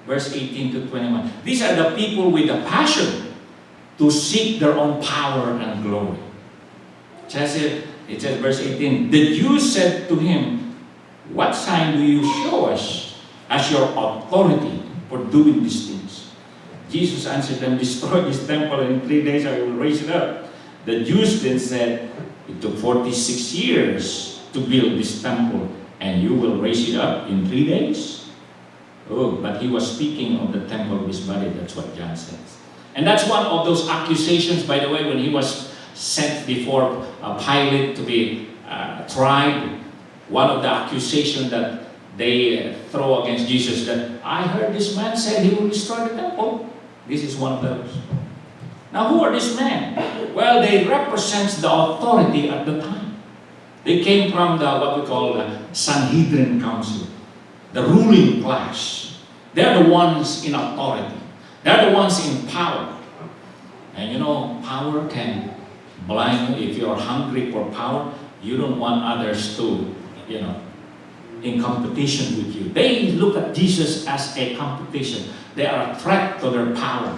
verse 18 to 21. These are the people with the passion to seek their own power and glory. It says, verse 18, the Jews said to him, what sign do you show us as your authority for doing these things? Jesus answered them, destroy this temple, and in 3 days I will raise it up. The Jews then said, it took 46 years to build this temple, and you will raise it up in 3 days? Oh, but he was speaking of the temple of his body. That's what John says. And that's one of those accusations, by the way, when he was sent before Pilate to be tried. One of the accusations that they throw against Jesus, that I heard this man said he will destroy the temple. This is one of those. Now, who are these men? Well, they represent the authority at the time. They came from the what we call the Sanhedrin Council, the ruling class. They're the ones in authority. They're the ones in power. And you know, power can blind you. If you're hungry for power, you don't want others to, in competition with you. They look at Jesus as a competition. They are a threat to their power.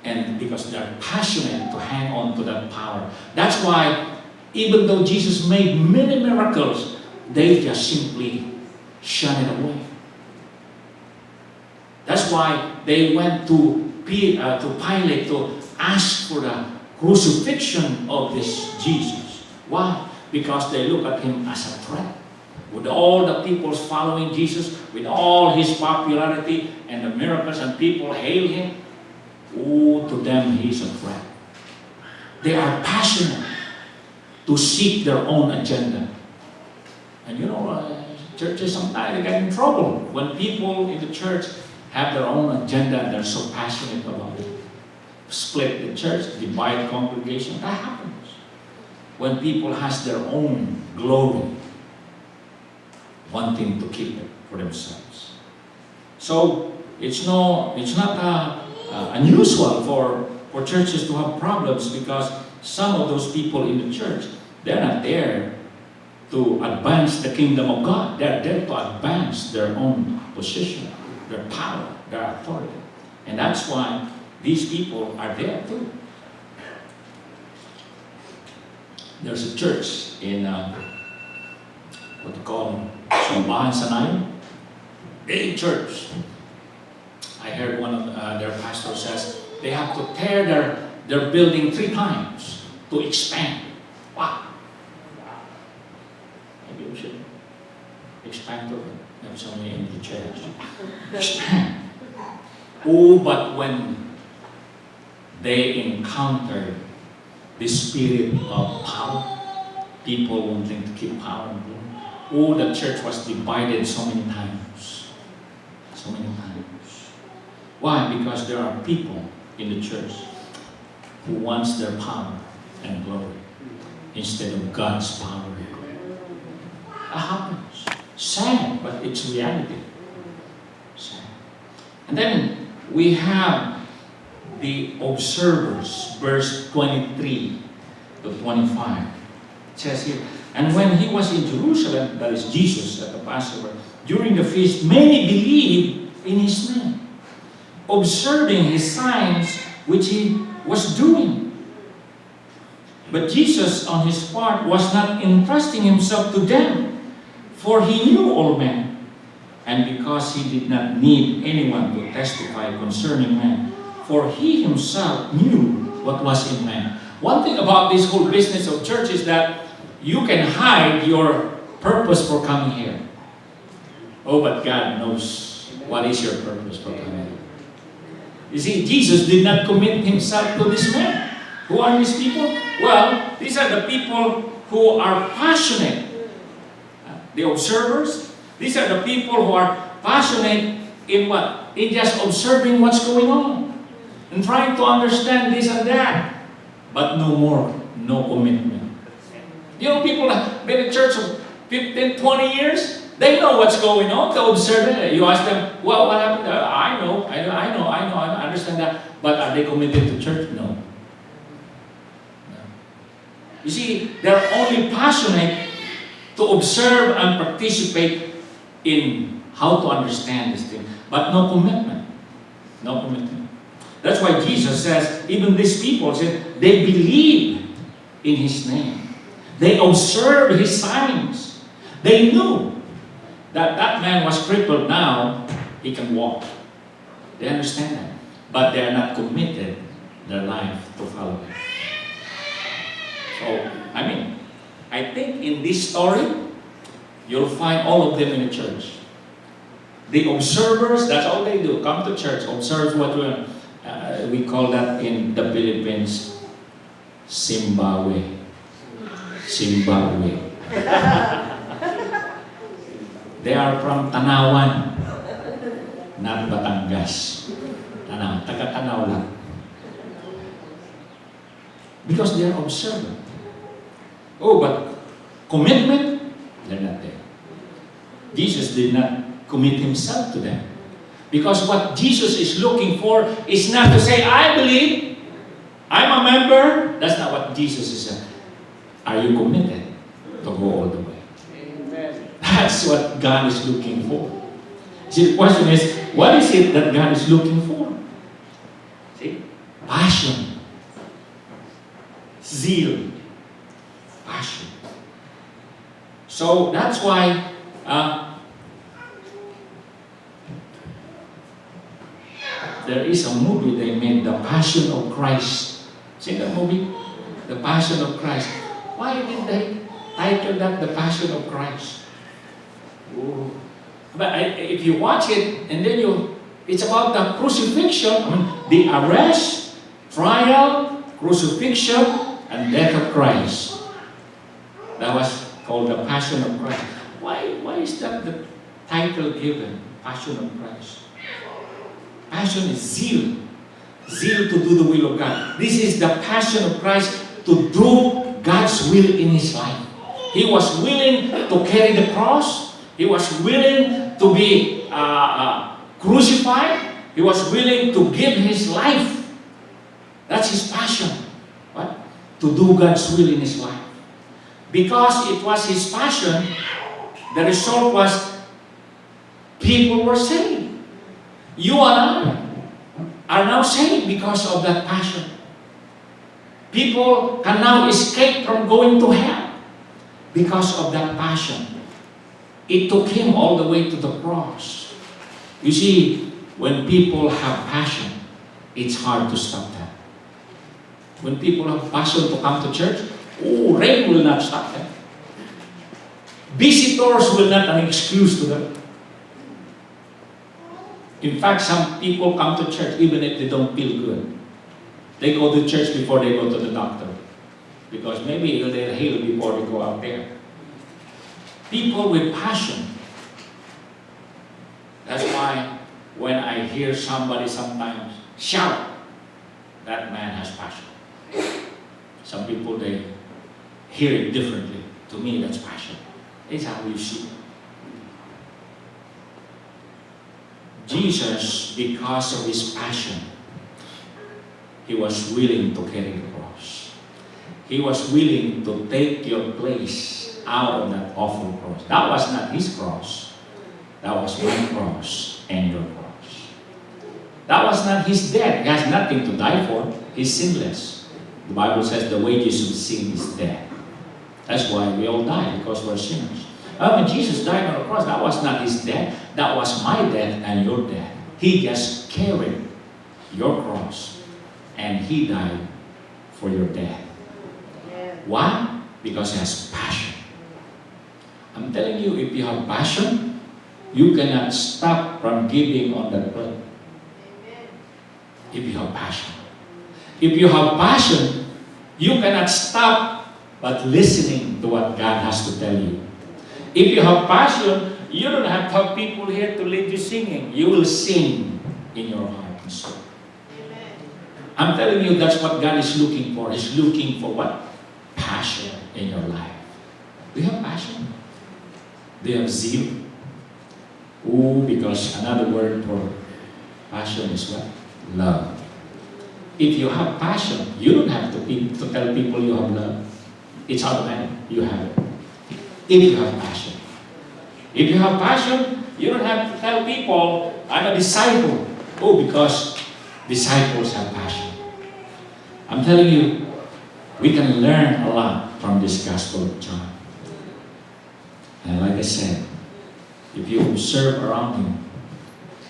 And because they're passionate to hang on to that power. That's why, even though Jesus made many miracles, they just simply shun it away. That's why they went to Pilate to ask for the crucifixion of this Jesus. Why? Because they look at him as a threat. With all the people following Jesus, with all his popularity and the miracles, and people hail him, to them he's a threat. They are passionate to seek their own agenda. And churches sometimes they get in trouble when people in the church have their own agenda and they're so passionate about it. Split the church, divide congregation. That happens when people has their own glory, wanting to keep it for themselves. So it's not unusual for churches to have problems, because some of those people in the church, they're not there to advance the kingdom of God. They're there to advance their own position, their power, their authority. And that's why these people are there too. There's a church in what they call Sambahan Sanayan, big church. I heard one of their pastors says they have to tear their building 3 times to expand. Wow. Maybe we should expand to have so many empty chairs. Expand. But when they encounter the spirit of power, people wanting to keep power and glory. The church was divided so many times. So many times. Why? Because there are people in the church who wants their power and glory instead of God's power and glory. That happens. Sad, but it's reality. Sad. And then we have the observers, verse 23 to 25. It says here, and when he was in Jerusalem, that is Jesus at the Passover, during the feast, many believed in his name, observing his signs which he was doing. But Jesus, on his part, was not entrusting himself to them, for he knew all men, and because he did not need anyone to testify concerning men, for he himself knew what was in man. One thing about this whole business of church is that you can hide your purpose for coming here. But God knows what is your purpose for coming here. You see, Jesus did not commit himself to this man. Who are these people? Well, these are the people who are passionate. The observers. These are the people who are passionate in what? In just observing what's going on. And trying to understand this and that. But no more. No commitment. People have been in church for 15, 20 years. They know what's going on. They observe it. You ask them, well, what happened? I know, I understand that. But are they committed to church? No. You see, they're only passionate to observe and participate in how to understand this thing, but no commitment. No commitment. That's why Jesus says, even these people said, they believe in His name. They observe His signs. They knew that that man was crippled. Now he can walk. They understand that. But they are not committed their life to follow Him. So, I think in this story, you'll find all of them in the church. The observers, that's all they do. Come to church, observe what we call that in the Philippines, Zimbabwe. Zimbabwe. They are from Tanawan, not Batangas. Tanaw, taga-Tanaw lang. Because they are observant. Oh, but commitment, they're not there. Jesus did not commit Himself to them. Because what Jesus is looking for is not to say, I believe, I'm a member. That's not what Jesus is saying. Are you committed to go all the way? Amen. That's what God is looking for. See, the question is, what is it that God is looking for? See? Passion. Zeal. Passion. So that's why there is a movie they made, The Passion of Christ. See that movie? The Passion of Christ. Why did they title that The Passion of Christ? Ooh. But if you watch it, and then it's about the crucifixion, the arrest, trial, crucifixion, and death of Christ. That was called The Passion of Christ. Why is that the title given? Passion of Christ. Passion is zeal. Zeal to do the will of God. This is the passion of Christ to do God's will in His life. He was willing to carry the cross. He was willing to be crucified. He was willing to give His life. That's His passion. What? To do God's will in His life. Because it was His passion, the result was people were saved. You and I are now saved because of that passion. People can now escape from going to hell because of that passion. It took Him all the way to the cross. You see, when people have passion, it's hard to stop them. When people have passion to come to church, rain will not stop them. Visitors will not an excuse to them. In fact, some people come to church even if they don't feel good. They go to church before they go to the doctor. Because maybe they'll heal before they go out there. People with passion. That's why when I hear somebody sometimes shout, that man has passion. Some people, they hear it differently. To me, that's passion. It's how you see it. Jesus, because of His passion, He was willing to carry the cross. He was willing to take your place out of that awful cross. That was not His cross. That was my cross and your cross. That was not His death. He has nothing to die for. He's sinless. The Bible says the wages of sin is death. That's why we all die, because we're sinners. When Jesus died on the cross, that was not His death. That was my death and your death. He just carried your cross and He died for your death. Yeah. Why? Because He has passion. I'm telling you, if you have passion, you cannot stop from giving on that blood. If you have passion. If you have passion, you cannot stop but listening to what God has to tell you. If you have passion, you don't have to have people here to lead you singing. You will sing in your heart and soul. I'm telling you, that's what God is looking for. He's looking for what? Passion in your life. Do you have passion? Do you have zeal? Because another word for passion is what? Love. If you have passion, you don't have to tell people you have love. It's automatic. You have it. If you have passion. If you have passion, You don't have to tell people, I'm a disciple. Oh, because disciples have passion. I'm telling you, we can learn a lot from this Gospel of John. And like I said, if you observe around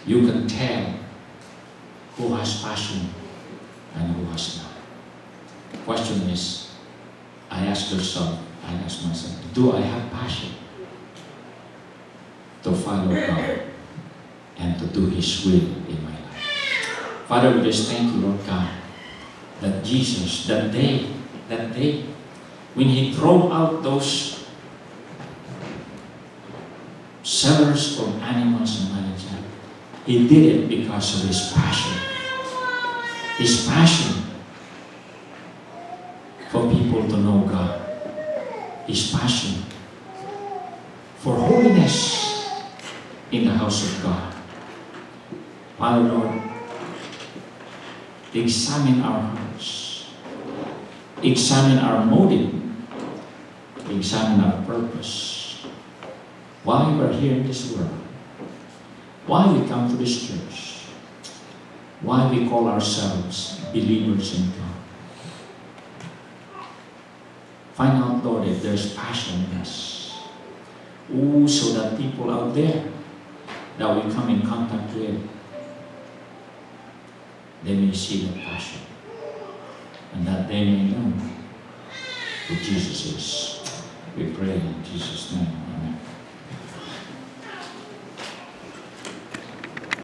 you, you can tell who has passion and who has not. The question is, I ask myself, do I have passion to follow God and to do His will in my life? Father, we just thank you, Lord God, that Jesus, that day, when He drove out those sellers from animals and managers, He did it because of His passion. His passion for people to know God. His passion for holiness in the house of God. Father, Lord, examine our hearts. Examine our motive. Examine our purpose. Why we are here in this world. Why we come to this church. Why we call ourselves believers in God. Find out, Lord, if there's passion in us. Oh, so that people out there that we come in contact with, they may see the passion. And that they may know who Jesus is. We pray in Jesus' name. Amen.